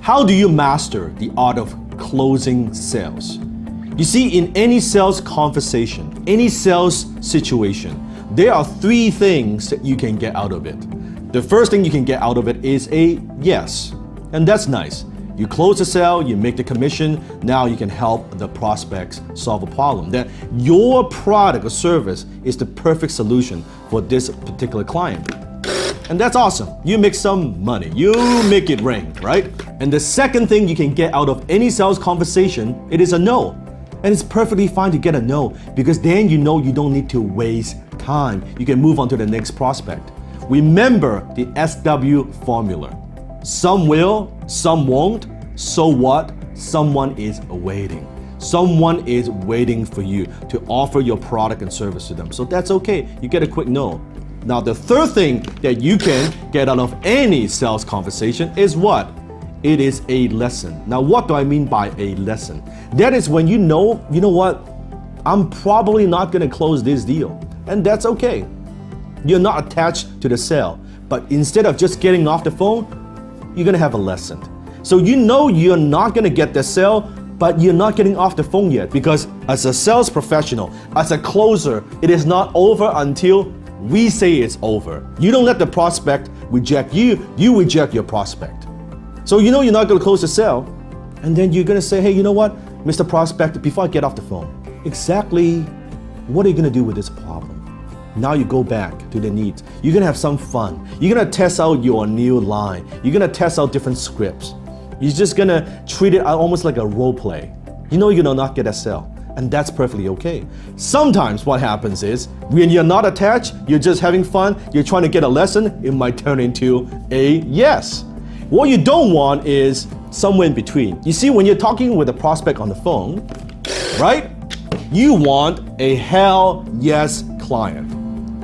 How do you master the art of closing sales? You see, in any sales conversation, any sales situation, there are three things that you can get out of it. The first thing you can get out of it is a yes, and that's nice. You close the sale, you make the commission, now you can help the prospects solve a problem. That your product or service is the perfect solution for this particular client. And that's awesome. You make some money. You make it rain, right? And the second thing you can get out of any sales conversation, it is a no. And it's perfectly fine to get a no, because then you know you don't need to waste time. You can move on to the next prospect. Remember the SW formula. Some will, some won't. So what? Someone is waiting. Someone is waiting for you to offer your product and service to them. So that's okay. You get a quick no. Now, the third thing that you can get out of any sales conversation is what? It is a lesson. Now, what do I mean by a lesson? That is when you know what? I'm probably not going to close this deal. And that's okay. You're not attached to the sale. But instead of just getting off the phone, you're going to have a lesson. So you know you're not going to get the sale, but you're not getting off the phone yet, because as a sales professional, as a closer, it is not over until we say it's over. You don't let the prospect reject you, you reject your prospect. So you know you're not going to close the sale, and then you're going to say, hey, you know what, Mr. Prospect, before I get off the phone, exactly what are you going to do with this problem? Now you go back to the needs. You're going to have some fun. You're going to test out your new line. You're going to test out different scripts. You're just going to treat it almost like a role play. You know you're going to not get a sale. And that's perfectly okay. Sometimes what happens is, when you're not attached, you're just having fun, you're trying to get a lesson, it might turn into a yes. What you don't want is somewhere in between. You see, when you're talking with a prospect on the phone, right? You want a hell yes client.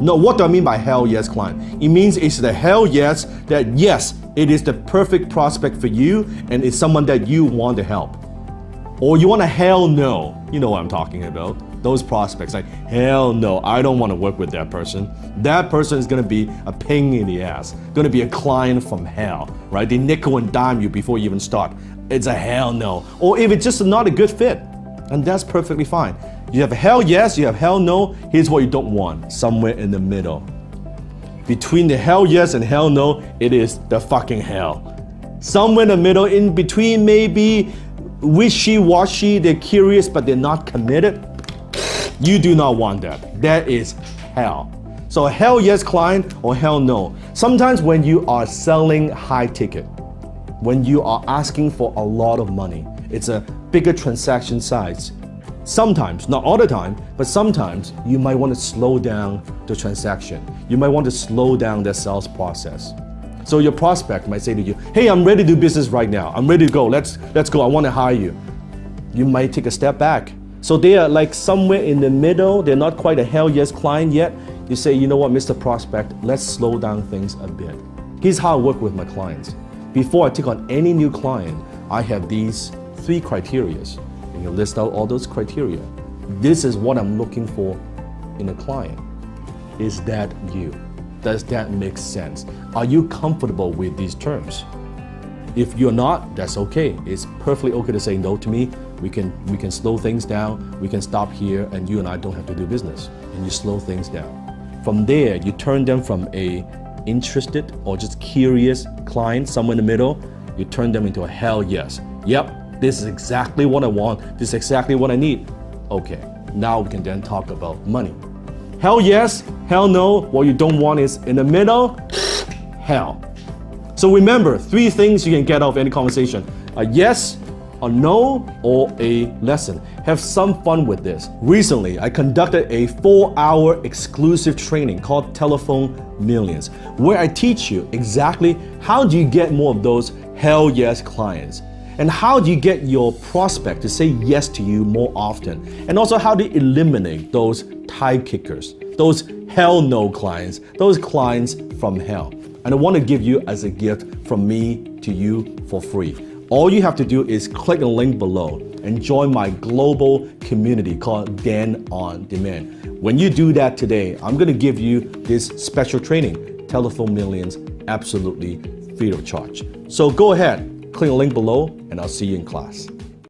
No, what do I mean by hell yes client? It means it's the hell yes that yes, it is the perfect prospect for you and it's someone that you want to help. Or you want a hell no. You know what I'm talking about. Those prospects, like, hell no, I don't want to work with that person. That person is going to be a pain in the ass. Going to be a client from hell, right? They nickel and dime you before you even start. It's a hell no. Or if it's just not a good fit, and that's perfectly fine. You have a hell yes, you have hell no. Here's what you don't want, somewhere in the middle. Between the hell yes and hell no, it is the fucking hell. Somewhere in the middle, in between, maybe wishy-washy, they're curious but they're not committed. You do not want that. That is hell. So a hell yes client or hell no. Sometimes when you are selling high ticket, when you are asking for a lot of money, it's a bigger transaction size. Sometimes, not all the time, but sometimes you might want to slow down the transaction. You might want to slow down the sales process. So your prospect might say to you, hey, I'm ready to do business right now. I'm ready to go. Let's go. I want to hire you. You might take a step back. So they are like somewhere in the middle. They're not quite a hell yes client yet. You say, you know what, Mr. Prospect, let's slow down things a bit. Here's how I work with my clients. Before I take on any new client, I have these 3 criteria. And you list out all those criteria. This is what I'm looking for in a client. Is that you? Does that make sense? Are you comfortable with these terms? If you're not, that's okay. It's perfectly okay to say no to me. We can slow things down. We can stop here, and you and I don't have to do business. And you slow things down. From there, you turn them from a interested or just curious client, somewhere in the middle. You turn them into a hell yes. Yep, this is exactly what I want. This is exactly what I need. Okay, now we can then talk about money. Hell yes, hell no. What you don't want is in the middle, hell. So remember, 3 things you can get out of any conversation. A yes, a no, or a lesson. Have some fun with this. Recently, I conducted a 4-hour exclusive training called Telephone Millions, where I teach you exactly how do you get more of those hell yes clients. And how do you get your prospect to say yes to you more often? And also how to eliminate those tie kickers, those hell no clients, those clients from hell. And I want to give you as a gift from me to you for free. All you have to do is click the link below and join my global community called Dan On Demand. When you do that today, I'm going to give you this special training, Telephone Millions, absolutely free of charge. So go ahead. Click the link below, and I'll see you in class.